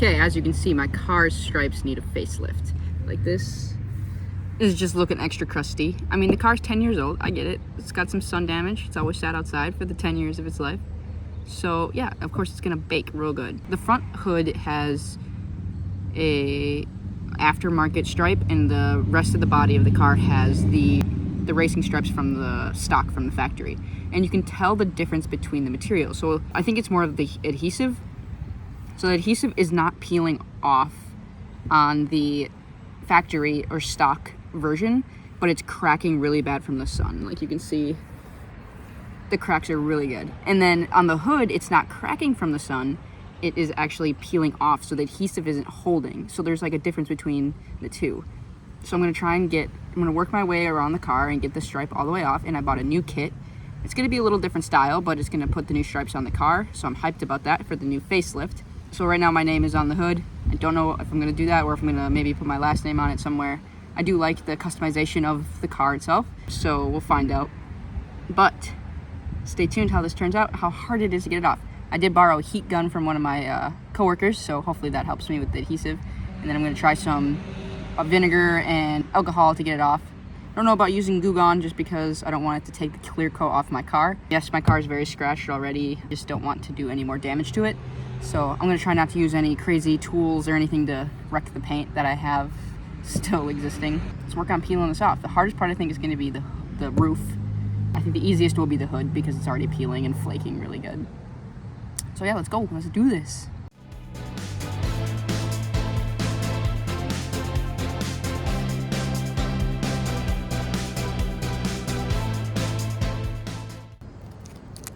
Okay, as you can see, my car's stripes need a facelift. Like, this is just looking extra crusty. I mean, the car's 10 years old, I get it. It's got some sun damage. It's always sat outside for the 10 years of its life. So yeah, of course it's gonna bake real good. The front hood has a aftermarket stripe, and the rest of the body of the car has the racing stripes from the stock from the factory. And you can tell the difference between the materials. So I think it's more of the adhesive. So the adhesive is not peeling off on the factory or stock version, but it's cracking really bad from the sun. Like, you can see the cracks are really good. And then on the hood, it's not cracking from the sun, it is actually peeling off, so the adhesive isn't holding. So there's like a difference between the two. So I'm gonna work my way around the car and get the stripe all the way off, and I bought a new kit. It's gonna be a little different style, but it's gonna put the new stripes on the car, so I'm hyped about that for the new facelift. So right now my name is on the hood. I don't know if I'm gonna do that or if I'm gonna maybe put my last name on it somewhere. I do like the customization of the car itself, so we'll find out. But stay tuned how this turns out, how hard it is to get it off. I did borrow a heat gun from one of my coworkers, so hopefully that helps me with the adhesive. And then I'm gonna try some vinegar and alcohol to get it off. I don't know about using Goo Gone just because I don't want it to take the clear coat off my car. Yes, my car is very scratched already. I just don't want to do any more damage to it. So I'm gonna try not to use any crazy tools or anything to wreck the paint that I have still existing. Let's work on peeling this off. The hardest part, I think, is gonna be the roof. I think the easiest will be the hood because it's already peeling and flaking really good. So yeah, let's go. Let's do this.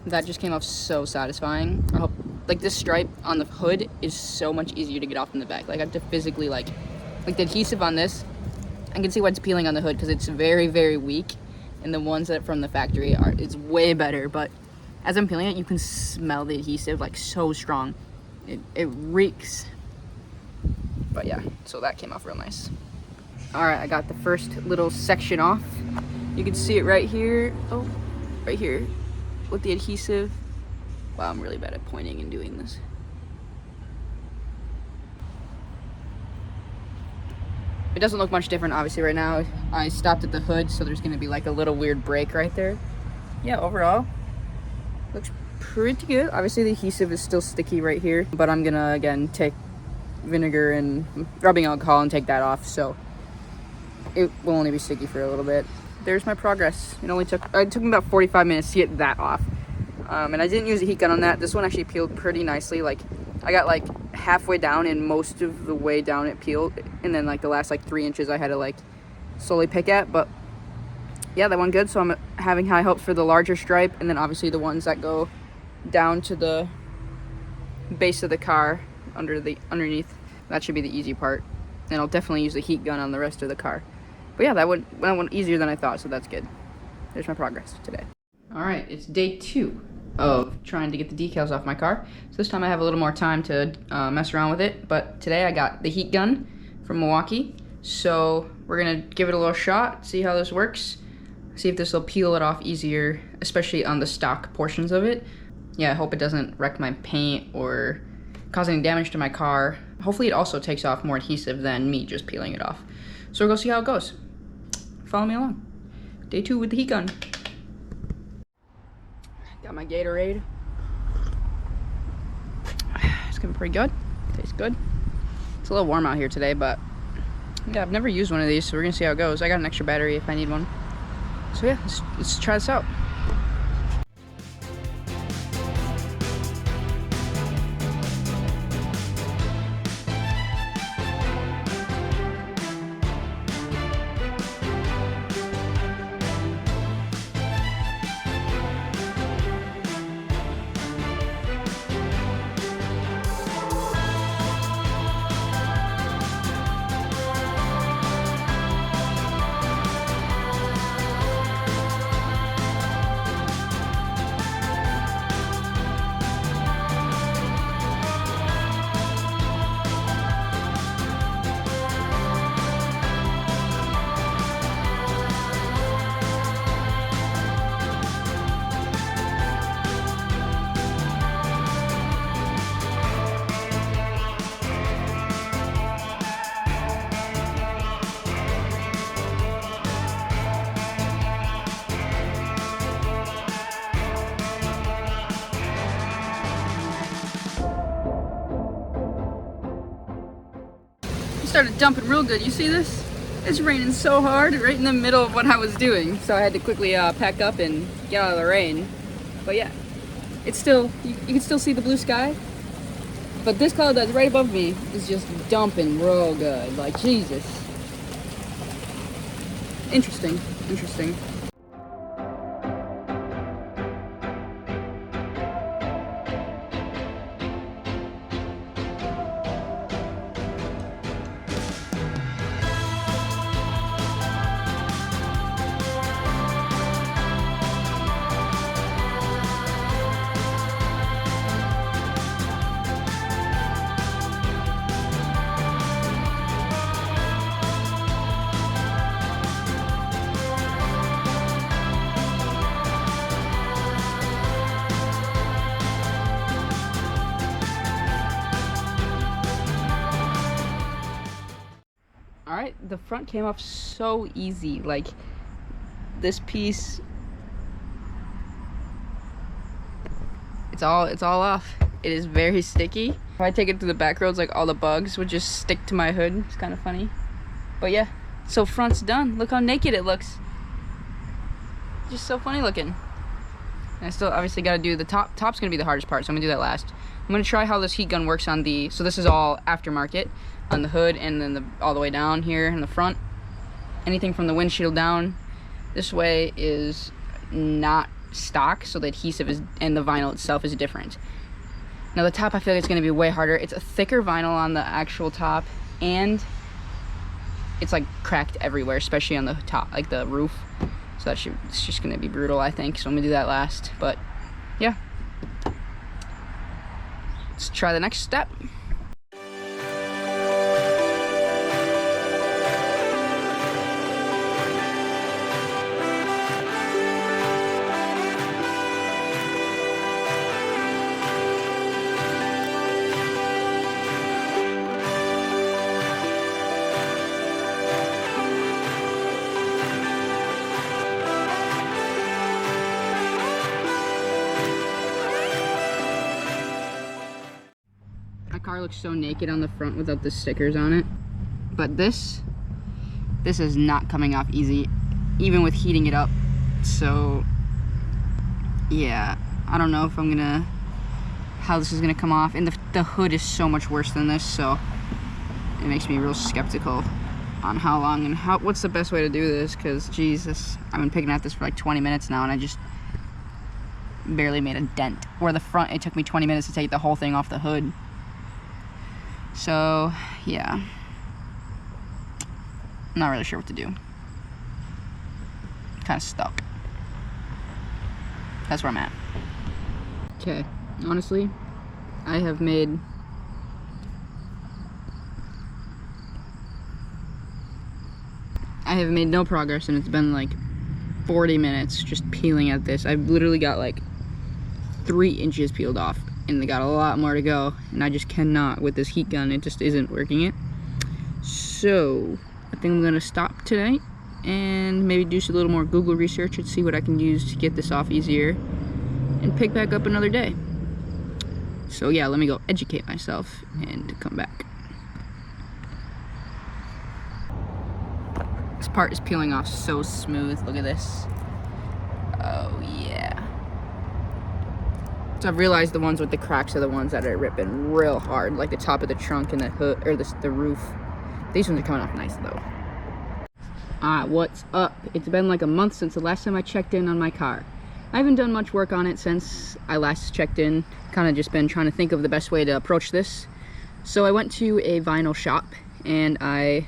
That just came off so satisfying. I hope, like, this stripe on the hood is so much easier to get off in the back. Like, I have to physically, like the adhesive on this, I can see why it's peeling on the hood because it's very, very weak. And the ones that from the factory it's way better. But as I'm peeling it, you can smell the adhesive, like, so strong. It reeks. But yeah, so that came off real nice. All right, I got the first little section off. You can see it right here. Oh, right here. With the adhesive. Wow, I'm really bad at pointing and doing this. It doesn't look much different, obviously, right now. I stopped at the hood, so there's gonna be like a little weird break right there. Yeah, overall, looks pretty good. Obviously, the adhesive is still sticky right here, but I'm gonna, again, take vinegar and rubbing alcohol and take that off, so it will only be sticky for a little bit. There's my progress. It took me about 45 minutes to get that off. And I didn't use a heat gun on that. This one actually peeled pretty nicely. Like, I got like halfway down and most of the way down it peeled. And then like the last like 3 inches I had to like slowly pick at. But yeah, that went good. So I'm having high hopes for the larger stripe. And then obviously the ones that go down to the base of the car underneath. That should be the easy part. And I'll definitely use the heat gun on the rest of the car. But yeah, that went easier than I thought, so that's good. There's my progress today. All right, it's day 2 of trying to get the decals off my car. So this time I have a little more time to mess around with it. But today I got the heat gun from Milwaukee. So we're gonna give it a little shot, see how this works. See if this will peel it off easier, especially on the stock portions of it. Yeah, I hope it doesn't wreck my paint or cause any damage to my car. Hopefully it also takes off more adhesive than me just peeling it off. So we'll go see how it goes. Follow me along. Day 2 with the heat gun. Got my Gatorade. It's getting pretty good. Tastes good. It's a little warm out here today, but yeah, I've never used one of these, so we're gonna see how it goes. I got an extra battery if I need one. So yeah, let's try this out. It started dumping real good. You see this? It's raining so hard right in the middle of what I was doing. So I had to quickly pack up and get out of the rain. But yeah, it's still, you can still see the blue sky. But this cloud that's right above me is just dumping real good. Like, Jesus. Interesting, interesting. Alright, the front came off so easy. Like, this piece, it's all off. It is very sticky. If I take it to the back roads, like, all the bugs would just stick to my hood. It's kind of funny. But yeah, so front's done. Look how naked it looks. Just so funny looking. And I still obviously got to do the top. Top's going to be the hardest part, so I'm going to do that last. I'm going to try how this heat gun works on the, so this is all aftermarket on the hood, and then all the way down here in the front. Anything from the windshield down this way is not stock, so the adhesive is, and the vinyl itself is different. Now the top, I feel like it's going to be way harder. It's a thicker vinyl on the actual top, and it's like cracked everywhere, especially on the top, like the roof. So it's just going to be brutal, I think. So I'm going to do that last. But yeah, let's try the next step. My car looks so naked on the front without the stickers on it. But this is not coming off easy, even with heating it up. So yeah, I don't know if how this is gonna come off. And the hood is so much worse than this, so it makes me real skeptical on how long and what's the best way to do this, because Jesus, I've been picking at this for like 20 minutes now and I just barely made a dent. Where the front, it took me 20 minutes to take the whole thing off the hood. So yeah, I'm not really sure what to do. Kind of stuck. That's where I'm at. Okay, honestly, I have made no progress, and it's been like 40 minutes just peeling at this. I've literally got like 3 inches peeled off, and they got a lot more to go, and I just cannot with this heat gun. It just isn't working it. So I think I'm gonna stop tonight and maybe do a little more Google research and see what I can use to get this off easier and pick back up another day. So yeah, let me go educate myself and come back. This part is peeling off so smooth. Look at this. Oh yeah. So I've realized the ones with the cracks are the ones that are ripping real hard, like the top of the trunk and the hood, or the roof. These ones are coming off nice though. What's up? It's been like a month since the last time I checked in on my car. I haven't done much work on it since I last checked in. Kind of just been trying to think of the best way to approach this. So I went to a vinyl shop and I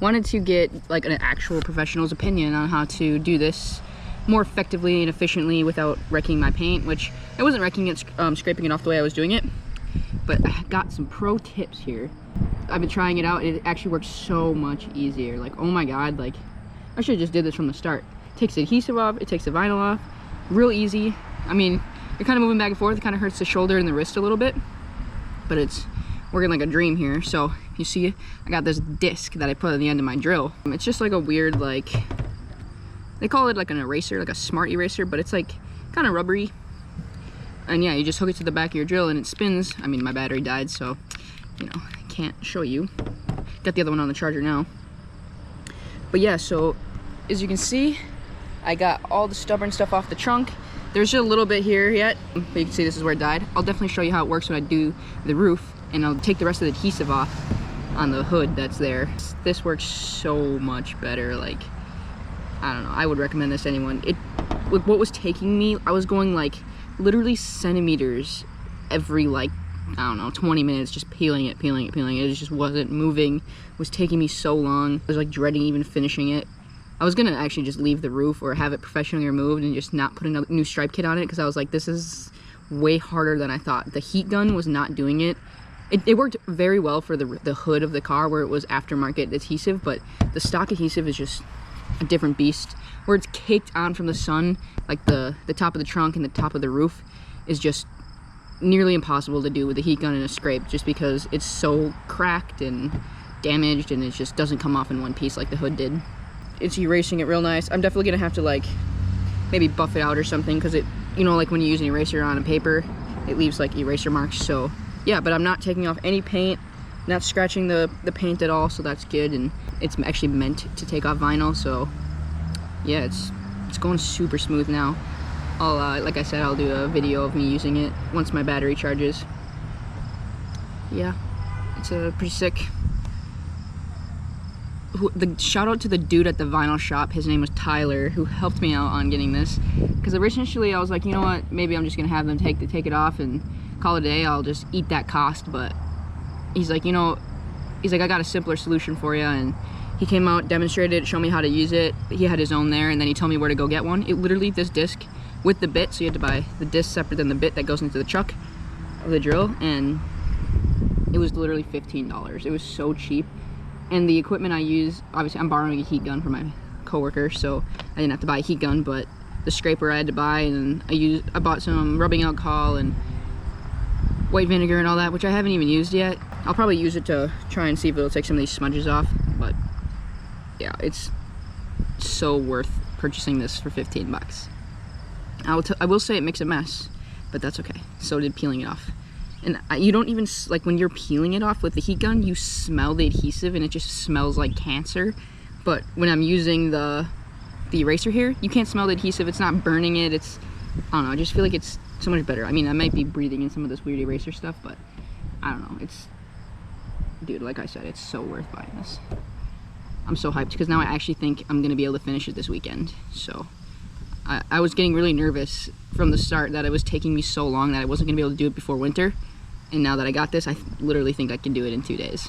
wanted to get like an actual professional's opinion on how to do this more effectively and efficiently without wrecking my paint, which I wasn't wrecking it, scraping it off the way I was doing it. But I got some pro tips here. I've been trying it out. It actually works so much easier. Like, oh my God, like I should have just did this from the start. It takes the adhesive off, it takes the vinyl off, real easy. I mean, you're kind of moving back and forth. It kind of hurts the shoulder and the wrist a little bit, but it's working like a dream here. So you see, I got this disc that I put on the end of my drill. It's just like a weird, like, they call it like an eraser, like a smart eraser, but it's like kind of rubbery. And yeah, you just hook it to the back of your drill and it spins. I mean, my battery died, so, you know, I can't show you. Got the other one on the charger now. But yeah, so as you can see, I got all the stubborn stuff off the trunk. There's just a little bit here yet, but you can see this is where it died. I'll definitely show you how it works when I do the roof, and I'll take the rest of the adhesive off on the hood that's there. This works so much better. Like, I don't know, I would recommend this to anyone. With what was taking me, I was going like literally centimeters every, like, I don't know, 20 minutes, just peeling it. It just wasn't moving. It was taking me so long. I was like dreading even finishing it. I was gonna actually just leave the roof or have it professionally removed and just not put a new stripe kit on it, because I was like, this is way harder than I thought. The heat gun was not doing it. It worked very well for the hood of the car where it was aftermarket adhesive, but the stock adhesive is just a different beast. Where it's caked on from the sun, like the top of the trunk and the top of the roof, is just nearly impossible to do with a heat gun and a scrape, just because it's so cracked and damaged, and it just doesn't come off in one piece like the hood did. It's erasing it real nice. I'm definitely gonna have to like maybe buff it out or something, because it, you know, like when you use an eraser on a paper, it leaves like eraser marks. So yeah, but I'm not taking off any paint, not scratching the paint at all, so that's good. And it's actually meant to take off vinyl, so yeah, it's going super smooth now. I'll like I said, I'll do a video of me using it once my battery charges. Yeah, it's pretty sick. The shout out to the dude at the vinyl shop, his name was Tyler, who helped me out on getting this, because originally I was like, you know what, maybe I'm just gonna have them take it off and call it a day, I'll just eat that cost. But he's like, you know, he's like, I got a simpler solution for you. And he came out, demonstrated it, showed me how to use it. He had his own there, and then he told me where to go get one. It literally, this disc with the bit, so you had to buy the disc separate than the bit that goes into the chuck of the drill, and it was literally $15. It was so cheap. And the equipment I use, obviously I'm borrowing a heat gun from my coworker, so I didn't have to buy a heat gun, but the scraper I had to buy, and I bought some rubbing alcohol and white vinegar and all that, which I haven't even used yet. I'll probably use it to try and see if it'll take some of these smudges off, but yeah, it's so worth purchasing this for 15 bucks. I will say it makes a mess, but that's okay. So did peeling it off. And you don't even, like when you're peeling it off with the heat gun, you smell the adhesive and it just smells like cancer. But when I'm using the eraser here, you can't smell the adhesive. It's not burning it. It's, I don't know, I just feel like it's so much better. I mean, I might be breathing in some of this weird eraser stuff, but I don't know. It's, dude, like I said, it's so worth buying this. I'm so hyped because now I actually think I'm gonna be able to finish it this weekend. So I was getting really nervous from the start that it was taking me so long that I wasn't gonna be able to do it before winter. And now that I got this, I literally think I can do it in 2 days.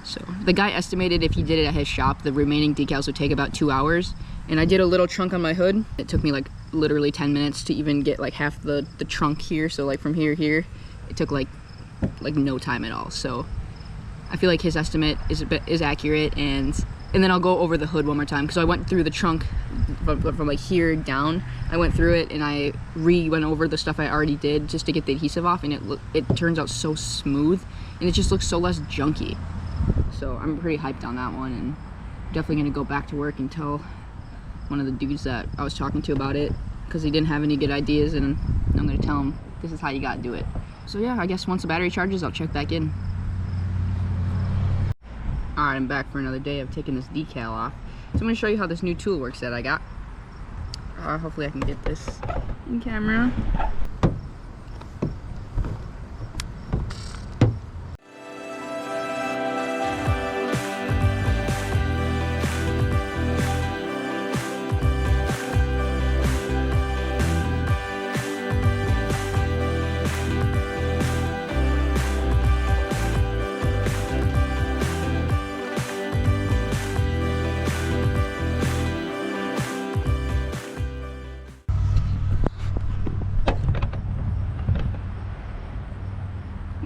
So the guy estimated if he did it at his shop, the remaining decals would take about 2 hours. And I did a little chunk on my hood. It took me like literally 10 minutes to even get like half the trunk here. So like from here to here, it took like no time at all. So I feel like his estimate is accurate. And then I'll go over the hood one more time, because I went through the trunk from like here down. I went through it and I went over the stuff I already did just to get the adhesive off, and it turns out so smooth and it just looks so less junky. So I'm pretty hyped on that one, and definitely gonna go back to work and tell one of the dudes that I was talking to about it, because he didn't have any good ideas, and I'm gonna tell him this is how you gotta do it. So yeah, I guess once the battery charges, I'll check back in. Alright, I'm back for another day of taking this decal off. So I'm going to show you how this new tool works that I got. Hopefully I can get this in camera.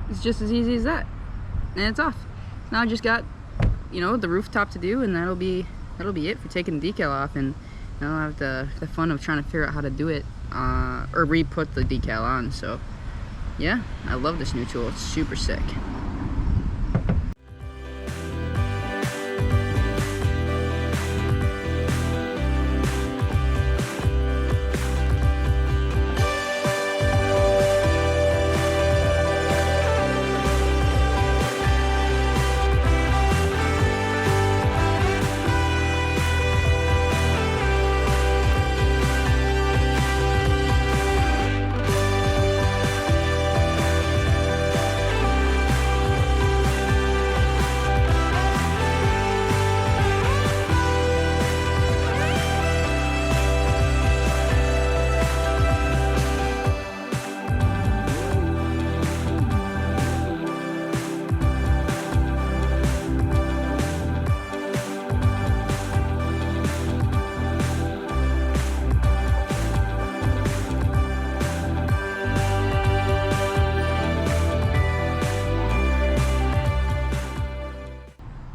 It's just as easy as that, and it's off. Now I just got, you know, the rooftop to do, and that'll be it for taking the decal off. And now I have the fun of trying to figure out how to do it, or re-put the decal on. So yeah, I love this new tool. It's super sick.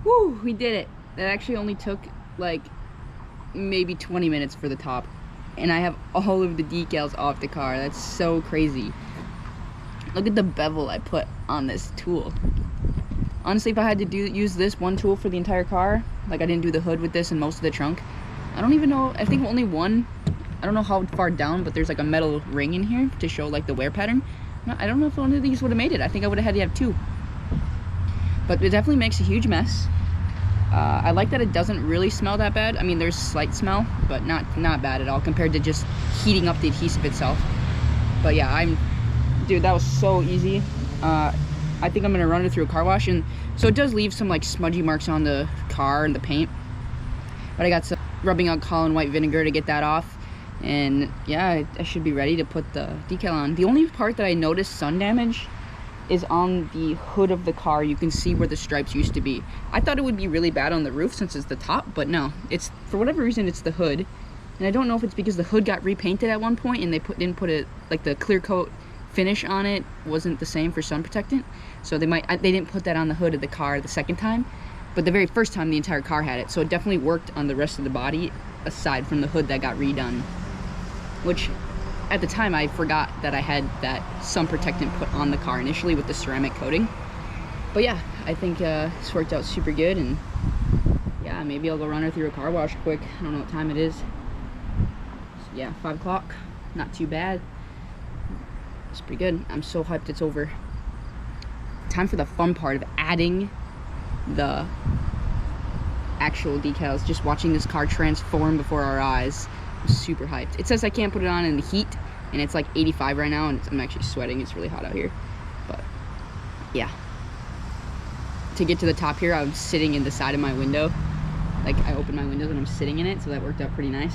Woo, we did it. That actually only took like maybe 20 minutes for the top. And I have all of the decals off the car. That's so crazy. Look at the bevel I put on this tool. Honestly, if I had to use this one tool for the entire car, like I didn't do the hood with this and most of the trunk, I don't even know, I think only one, I don't know how far down, but there's like a metal ring in here to show like the wear pattern. No, I don't know if one of these would have made it. I think I would have had to have two. But it definitely makes a huge mess. I like that it doesn't really smell that bad. I mean, there's slight smell, but not bad at all compared to just heating up the adhesive itself. But yeah, dude, that was so easy. I think I'm gonna run it through a car wash, and so it does leave some like smudgy marks on the car and the paint. But I got some rubbing alcohol and white vinegar to get that off, and yeah, I should be ready to put the decal on. The only part that I noticed sun damage is on the hood of the car. You can see where the stripes used to be. I thought it would be really bad on the roof since it's the top, but no, it's, for whatever reason, it's the hood. And I don't know if it's because the hood got repainted at one point and they didn't put it, like the clear coat finish on it wasn't the same for sun protectant, so they didn't put that on the hood of the car the second time, but the very first time the entire car had it, so it definitely worked on the rest of the body aside from the hood that got redone, which at the time I forgot that I had that sun protectant put on the car initially with the ceramic coating. But yeah, I think this worked out super good, and yeah, maybe I'll go run her through a car wash quick. I don't know what time it is. So yeah, 5 o'clock, not too bad. It's pretty good. I'm so hyped it's over. Time for the fun part of adding the actual decals. Just watching this car transform before our eyes. I'm super hyped. It says I can't put it on in the heat, and it's like 85 right now, and I'm actually sweating. It's really hot out here. But yeah. To get to the top here, I'm sitting in the side of my window. Like, I opened my windows and I'm sitting in it, so that worked out pretty nice.